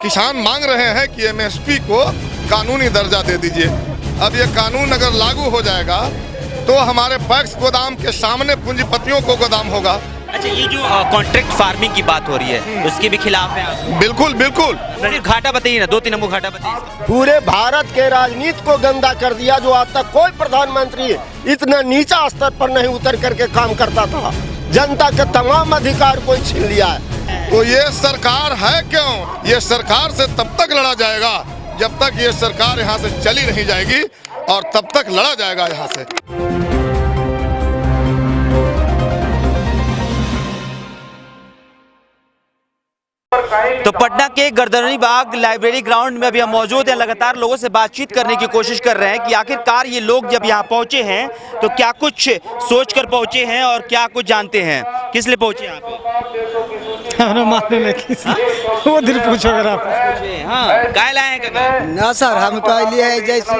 किसान मांग रहे हैं कि एमएसपी को कानूनी दर्जा दे दीजिए। अब ये कानून अगर लागू हो जाएगा तो हमारे पैक्स गोदाम के सामने पूंजीपतियों को गोदाम होगा। अच्छा, ये जो कॉन्ट्रैक्ट फार्मिंग की बात हो रही है उसके भी खिलाफ है आप? बिल्कुल बिल्कुल। फिर घाटा बताइए ना, 2-3 नंबर घाटा बताइए। पूरे भारत के राजनीति को गंदा कर दिया। जो आज तक कोई प्रधानमंत्री इतना नीचा स्तर पर नहीं उतर करके काम करता था, जनता के तमाम अधिकार को छीन लिया है। तो ये सरकार है क्यों? ये सरकार से तब तक लड़ा जाएगा जब तक ये सरकार यहाँ से चली नहीं जाएगी, और तब तक लड़ा जाएगा यहाँ से। तो पटना के गर्दनी बाग लाइब्रेरी ग्राउंड में अभी हम मौजूद हैं। लगातार लोगों से बातचीत करने की कोशिश कर रहे हैं कि आखिरकार ये लोग जब यहाँ पहुंचे हैं तो क्या कुछ सोच कर पहुंचे हैं और क्या कुछ जानते हैं, किस लिए पहुंचे यहाँ पे? मारने लगी वो दिल पूछो अगर आप। हाँ, काय लाए हैं काका? ना सर, हम तो लिए है जैसे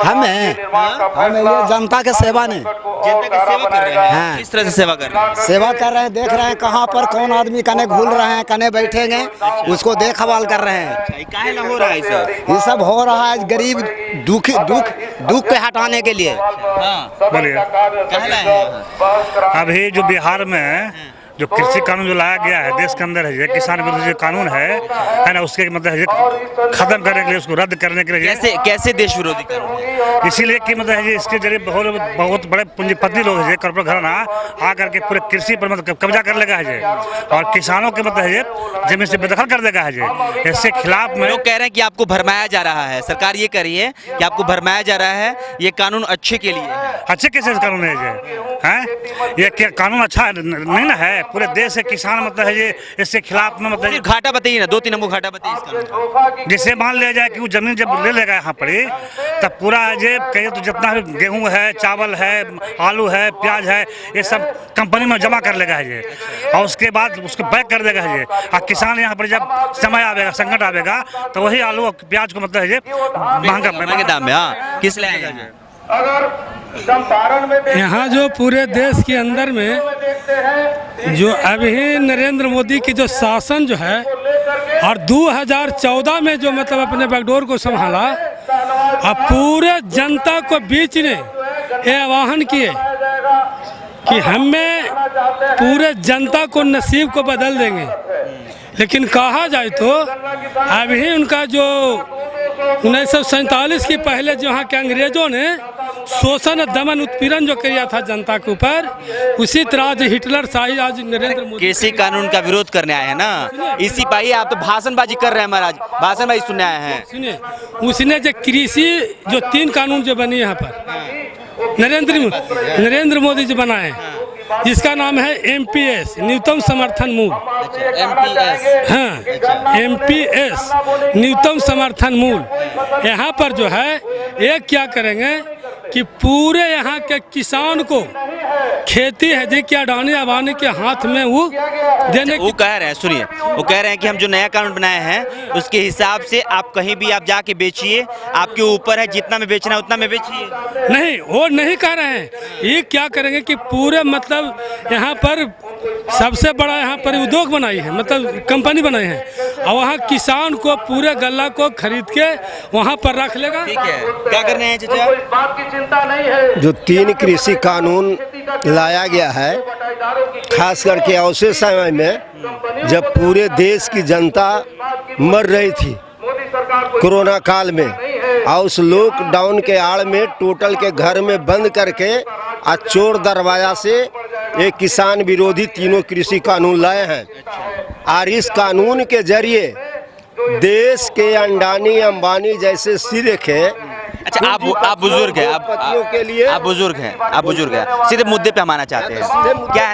हमें ये जनता के सेवा नहीं, जनता की सेवा कर रहे हैं। हाँ। किस तरह से सेवा कर रहे हैं? सेवा कर रहे हैं, देख रहे हैं कहाँ पर कौन आदमी कने घूल रहे हैं, कने बैठेंगे, उसको देखभाल कर रहे हैं। काहे ना हो रहा है सर? ये सब हो रहा है गरीब दुख के हटाने के लिए। हाँ, बोलिए। काहे लाए हैं यहाँ? अभी जो बिहार में जो कृषि कानून जो लाया गया है देश के अंदर है, ये किसान विरोधी जो कानून है ना, उसके मतलब है खत्म करने के लिए, उसको रद्द करने के लिए। कैसे देश विरोधी कानून है? इसीलिए कि मतलब है इसके जरिए बहुत बड़े पूंजीपति लोग है, कॉर्पोरेट घराना आकर के पूरे कृषि पर मतलब कब्जा कर लेगा है, और किसानों के मतलब है जमीन से बेदखल कर देगा है। इससे खिलाफ में लोग कह रहे हैं कि आपको भरमाया जा रहा है, सरकार ये कह रही है कि आपको भरमाया जा रहा है, ये कानून अच्छे के लिए है। अच्छे कैसे कानून है ये क्या कानून अच्छा नहीं ना है? पूरे देश से किसान मतलब है ये इससे खिलाफ में मतलब घाटा बताइए ना, 2-3 नंबर घाटा बताइए इसका। जैसे मान लिया जाए कि वो जमीन जब ले लेगा यहाँ पर तब पूरा ये कहिए तो जितना भी गेहूं है, चावल है, आलू है, प्याज है, ये सब कंपनी में जमा कर लेगा ये, और उसके बाद उसको बैक कर देगा ये। और किसान यहाँ पर जब समय आवेगा, संकट आवेगा, तो वही आलू और प्याज को मतलब ये महंगे दाम में। हाँ, किस लिए आएगा? यहाँ जो पूरे देश के अंदर में जो अभी नरेंद्र मोदी की जो शासन जो है, और 2014 में जो मतलब अपने बैकडोर को संभाला, अब पूरे जनता को बीच ने ये आह्वान किए कि हमें पूरे जनता को नसीब को बदल देंगे। लेकिन कहा जाए तो अभी उनका जो 1947 के पहले जो यहाँ के अंग्रेजों ने शोषण, दमन, उत्पीड़न जो किया था जनता के ऊपर, उसी तरह आज हिटलर शाही आज नरेंद्र मोदी कृषि कानून का विरोध करने आए हैं ना। इसी भाई आप तो भाषणबाजी कर रहे हैं महाराज, भाषणबाजी सुनने आए हैं। सुनिए, उसने जो कृषि जो 3 कानून जो बनी यहाँ पर नरेंद्र मोदी जी बनाए, जिसका नाम है MPS, न्यूनतम समर्थन मूल्य। हाँ, MPS न्यूनतम समर्थन मूल्य। यहाँ पर जो है एक क्या करेंगे कि पूरे यहाँ के किसान को खेती है जी क्या अडानी अंबानी के हाथ में वो देने वो कह रहे हैं, सुनिए, वो कह रहे हैं कि हम जो नया कानून बनाए हैं उसके हिसाब से आप कहीं भी आप जाके बेचिए, आपके ऊपर है, जितना में बेचना है उतना में बेचिए। नहीं, वो नहीं कह रहे हैं। ये क्या करेंगे कि पूरे मतलब यहाँ पर सबसे बड़ा यहाँ पर उद्योग बनाई है, मतलब कंपनी बनाई है, और वहाँ किसान को पूरे गल्ला को खरीद के वहाँ पर रख लेगा। ठीक है, क्या करने हैं चाचा? जो 3 कृषि कानून लाया गया है, खास करके ऐसे समय में जब पूरे देश की जनता मर रही थी कोरोना काल में, और उस लॉकडाउन के आड़ में टोटल के घर में बंद करके आज चोर दरवाजा से एक किसान विरोधी 3 कृषि कानून लाए हैं। और इस कानून के जरिए देश के अडानी अंबानी जैसे सिरक है। अच्छा, आप बुजुर्ग हैं, आप बुजुर्ग हैं, सीधे मुद्दे पे हम आना चाहते हैं। क्या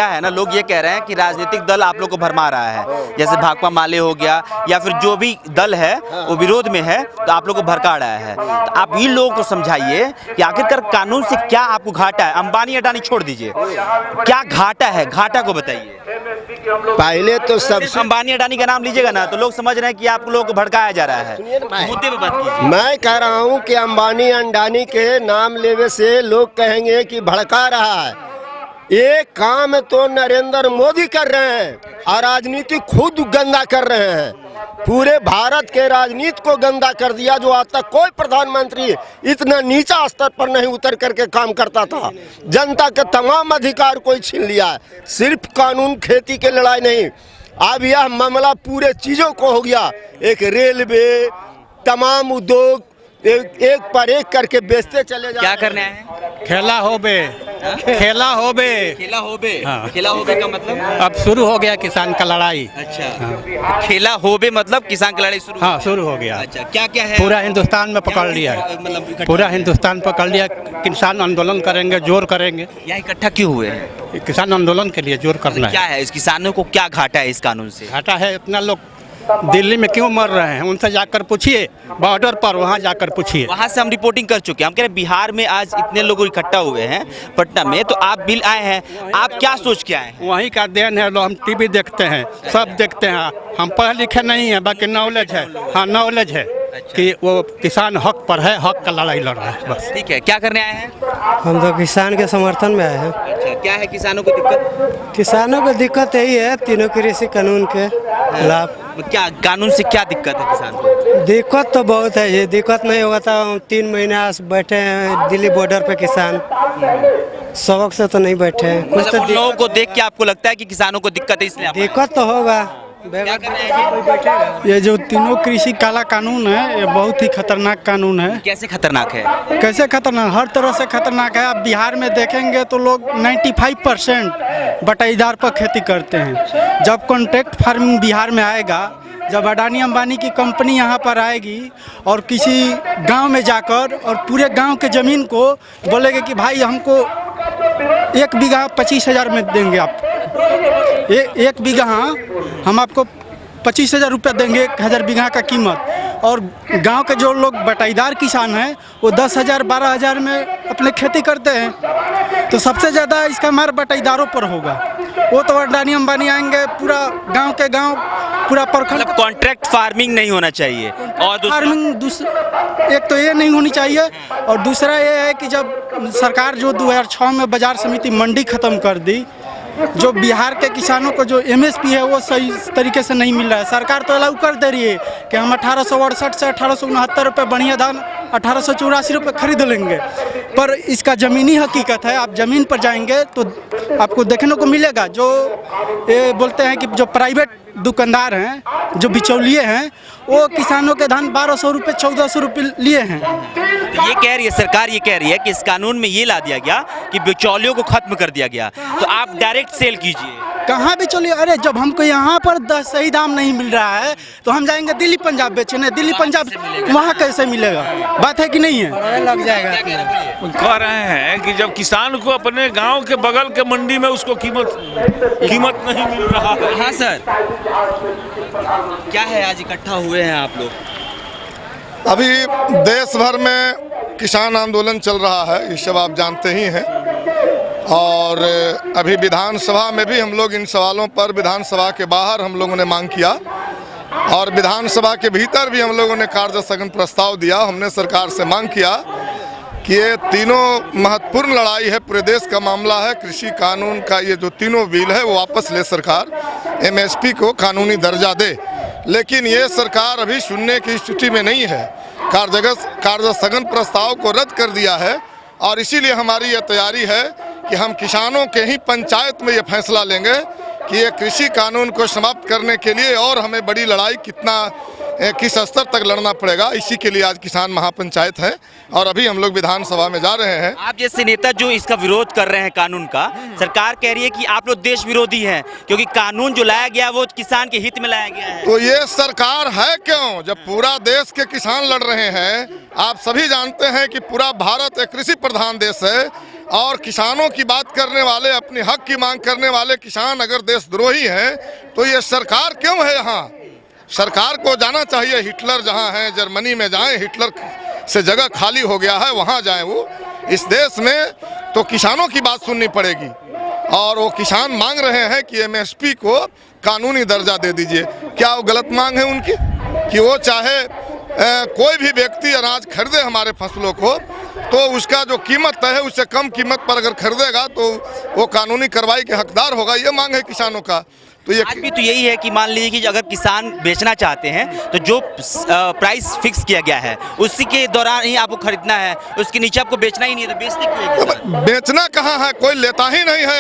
है ना, लोग ये कह रहे हैं कि राजनीतिक दल आप लोग को भरमा रहा है, जैसे भाकपा माले हो गया या फिर जो भी दल है वो विरोध में है, तो आप लोग को भड़का रहा है। तो आप इन लोगों को समझाइए कि आखिरकार कानून से क्या आपको घाटा है। अंबानी अडानी छोड़ दीजिए, क्या घाटा है, घाटा को बताइए। पहले तो सबसे अंबानी अडानी का नाम लीजिएगा ना तो लोग समझ रहे हैं कि आप लोगों को भड़काया जा रहा है। मुद्दे पे बात कीजिए। मैं कह रहा हूँ कि अंबानी अडानी के नाम लेवे से लोग कहेंगे कि भड़का रहा है। ये काम तो नरेंद्र मोदी कर रहे हैं और राजनीति खुद गंदा कर रहे हैं। पूरे भारत के राजनीति को गंदा कर दिया। जो आज तक कोई प्रधानमंत्री इतना नीचा स्तर पर नहीं उतर करके काम करता था। जनता के तमाम अधिकार कोई छीन लिया है। सिर्फ कानून खेती की लड़ाई नहीं, अब यह मामला पूरे चीजों को हो गया। एक रेलवे, तमाम उद्योग एक पर एक करके बेचते चले जा। क्या करने आए हैं? खेला होबे, खेला होबे, खेला होबे। हाँ। खेला होबे का मतलब? अब शुरू हो गया किसान का लड़ाई। अच्छा, खेला होबे मतलब किसान की लड़ाई शुरू? हाँ, शुरू हो गया। अच्छा, क्या क्या है? पूरा हिंदुस्तान में पकड़ लिया है, मतलब पूरा हिंदुस्तान पकड़ लिया। किसान आंदोलन करेंगे, जोर करेंगे। यहाँ इकट्ठा क्यों हुए हैं? किसान आंदोलन के लिए जोर करना क्या है। है इस किसानों को क्या घाटा है इस कानून से? घाटा है, इतना लोग दिल्ली में क्यों मर रहे हैं, उनसे जाकर पूछिए, बॉर्डर पर वहाँ जाकर पूछिए। वहाँ से हम रिपोर्टिंग कर चुके हैं। हम कह रहे हैं बिहार में आज इतने लोग इकट्ठा हुए हैं पटना में, तो आप बिल आए हैं, आप क्या सोच के आए हैं? वहीं का देन है। हम टीवी देखते हैं, सब देखते हैं। हम पढ़े लिखे नहीं हैं, बाकी नॉलेज है। हाँ, नॉलेज है कि वो किसान हक पर है, हक का लड़ाई लड़ रहा है बस। ठीक है, क्या करने आए हैं? हम तो किसान के समर्थन में आए हैं। अच्छा, क्या है किसानों को दिक्कत? किसानों को दिक्कत यही है, तीनों कृषि कानून के खिलाफ। क्या कानून से क्या दिक्कत है किसान को? दिक्कत तो बहुत है। ये दिक्कत नहीं होगा तो हम 3 महीना से बैठे हैं दिल्ली बॉर्डर पे। किसान सबक से तो नहीं बैठे हैं। कुछ मतलब तो उन लोगों को देख के आपको लगता है कि किसानों को दिक्कत है इसलिए आप आए हैं? दिक्कत तो होगा। क्या कर रहे हैं? ये जो तीनों कृषि काला कानून है, ये बहुत ही खतरनाक कानून है। कैसे खतरनाक है? कैसे खतरनाक? हर तरह से खतरनाक है। आप बिहार में देखेंगे तो लोग 95% बटाईदार पर खेती करते हैं। जब कॉन्ट्रैक्ट फार्मिंग बिहार में आएगा, जब अडानी अंबानी की कंपनी यहाँ पर आएगी और किसी गांव में जाकर और पूरे गांव के ज़मीन को बोलेगे कि भाई हमको 1 बीघा 25,000 में देंगे आप, 1 बीघा हम आपको 25,000 रुपये देंगे, 1,000 बीघा का कीमत। और गांव के जो लोग बटाईदार किसान हैं वो 10,000 12,000 में अपने खेती करते हैं। तो सबसे ज़्यादा इसका मार बटाईदारों पर होगा। वो तो अडानी अंबानी आएंगे, पूरा गांव के गांव, पूरा प्रखंड। मतलब कॉन्ट्रैक्ट फार्मिंग नहीं होना चाहिए। और फार्मिंग एक तो ये नहीं होनी चाहिए, और दूसरा ये है कि जब सरकार जो 2006 में बाजार समिति मंडी खत्म कर दी, जो बिहार के किसानों को जो MSP है वो सही तरीके से नहीं मिल रहा है। सरकार तो अलाउ कर दे रही है कि हम 1868 से 1869 रुपये बढ़िया धान 1884 रुपये खरीद लेंगे, पर इसका ज़मीनी हकीकत है। आप ज़मीन पर जाएंगे तो आपको देखने को मिलेगा, जो ये बोलते हैं कि जो प्राइवेट दुकानदार हैं, जो बिचौलिए हैं, वो किसानों के धान 1200 रुपये 1400 रुपये लिए हैं। तो ये कह रही है सरकार, ये कह रही है कि इस कानून में ये ला दिया गया कि बिचौलियों को खत्म कर दिया गया, तो आप डायरेक्ट सेल कीजिए। कहाँ बिचौलिए? अरे जब हमको यहाँ पर सही दाम नहीं मिल रहा है तो हम जाएंगे दिल्ली पंजाब बेचने। दिल्ली पंजाब वहाँ कैसे मिलेगा? बात है कि नहीं है? लग जाएगा। कह रहे हैं कि जब किसान को अपने गांव के बगल के मंडी में उसको कीमत नहीं मिल रहा है। हाँ सर, क्या है आज इकट्ठा हुए हैं आप लोग? अभी देश भर में किसान आंदोलन चल रहा है, ये सब आप जानते ही हैं। और अभी विधानसभा में भी हम लोग इन सवालों पर विधानसभा के बाहर हम लोगों ने मांग किया, और विधानसभा के भीतर भी हम लोगों ने कार्य स्थगन प्रस्ताव दिया। हमने सरकार से मांग किया कि ये तीनों महत्वपूर्ण लड़ाई है, पूरे देश का मामला है। कृषि कानून का ये जो तीनों बिल है वो वापस ले सरकार, MSP को कानूनी दर्जा दे। लेकिन ये सरकार अभी सुनने की स्थिति में नहीं है। कार्य स्थगन प्रस्ताव को रद्द कर दिया है, और इसीलिए हमारी ये तैयारी है कि हम किसानों के ही पंचायत में ये फैसला लेंगे कि ये कृषि कानून को समाप्त करने के लिए और हमें बड़ी लड़ाई किस स्तर तक लड़ना पड़ेगा। इसी के लिए आज किसान महापंचायत है, और अभी हम लोग विधानसभा में जा रहे हैं। आप जैसे नेता जो इसका विरोध कर रहे हैं कानून का, सरकार कह रही है कि आप लोग देश विरोधी हैं, क्योंकि कानून जो लाया गया वो किसान के हित में लाया गया है। तो ये सरकार है क्यों, जब पूरा देश के किसान लड़ रहे हैं? आप सभी जानते हैं कि पूरा भारत एक कृषि प्रधान देश है, और किसानों की बात करने वाले, अपने हक की मांग करने वाले किसान अगर देशद्रोही हैं तो ये सरकार क्यों है यहाँ? सरकार को जाना चाहिए, हिटलर जहाँ हैं जर्मनी में जाएं, हिटलर से जगह खाली हो गया है वहाँ जाएं। वो इस देश में तो किसानों की बात सुननी पड़ेगी, और वो किसान मांग रहे हैं कि MSP को कानूनी दर्जा दे दीजिए। क्या वो गलत मांग है उनकी कि वो चाहे कोई भी व्यक्ति अनाज खरीदे हमारे फसलों को, तो उसका जो कीमत तय है उससे कम कीमत पर अगर खरीदेगा तो वो कानूनी कार्रवाई के हकदार होगा। ये मांग है किसानों का। तो ये आज भी तो यही है कि मान लीजिए कि अगर किसान बेचना चाहते हैं तो जो प्राइस फिक्स किया गया है उसी के दौरान ही आपको खरीदना है, उसके नीचे आपको बेचना ही नहीं है, तो बेचते क्यों है किसान? बेचना कहाँ है, कोई लेता ही नहीं है।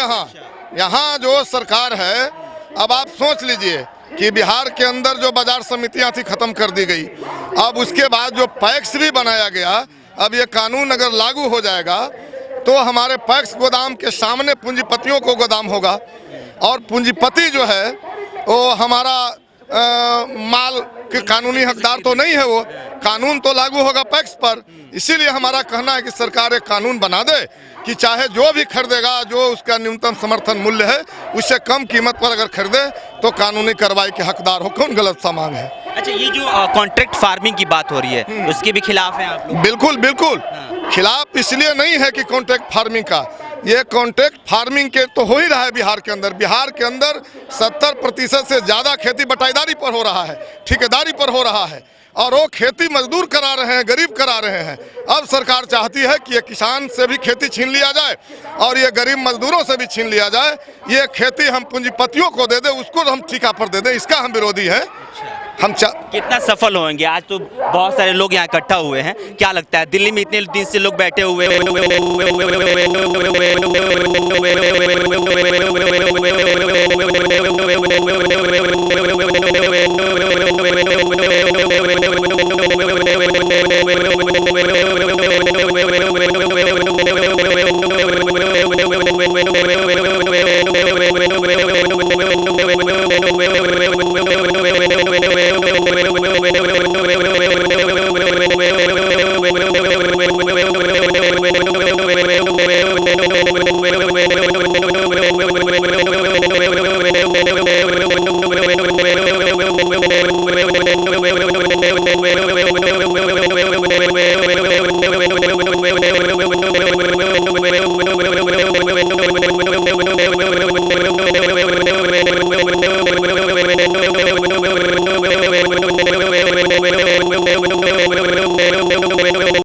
यहाँ जो सरकार है, अब आप सोच लीजिए कि बिहार के अंदर जो बाजार समितियाँ थी खत्म कर दी गई। अब उसके बाद जो पैक्स भी बनाया गया, अब ये कानून अगर लागू हो जाएगा तो हमारे पैक्स गोदाम के सामने पूंजीपतियों को गोदाम होगा, और पूंजीपति जो है वो हमारा माल के कानूनी हकदार तो नहीं है। वो कानून तो लागू होगा पैक्स पर। इसीलिए हमारा कहना है कि सरकार एक कानून बना दे कि चाहे जो भी खरीदेगा, जो उसका न्यूनतम समर्थन मूल्य है उससे कम कीमत पर अगर खरीदे तो कानूनी कार्रवाई के हकदार हो। कौन गलत सा मांग है? अच्छा, ये जो कॉन्ट्रैक्ट फार्मिंग की बात हो रही है उसके भी खिलाफ हैं आप लोग? बिल्कुल बिल्कुल खिलाफ इसलिए नहीं है कि कॉन्ट्रैक्ट फार्मिंग का, ये कॉन्ट्रैक्ट फार्मिंग के तो हो ही रहा है बिहार के अंदर। बिहार के अंदर 70% से ज़्यादा खेती बटाईदारी पर हो रहा है, ठेकेदारी पर हो रहा है, और वो खेती मजदूर करा रहे हैं, गरीब करा रहे हैं। अब सरकार चाहती है कि ये किसान से भी खेती छीन लिया जाए और ये गरीब मजदूरों से भी छीन लिया जाए। ये खेती हम पूंजीपतियों को दे दें, उसको हम ठेका पर दे दें, इसका हम विरोधी हैं। कितना सफल होंगे? आज तो बहुत सारे लोग यहाँ इकट्ठा हुए हैं, क्या लगता है दिल्ली में इतने दिन से लोग बैठे हुए हुए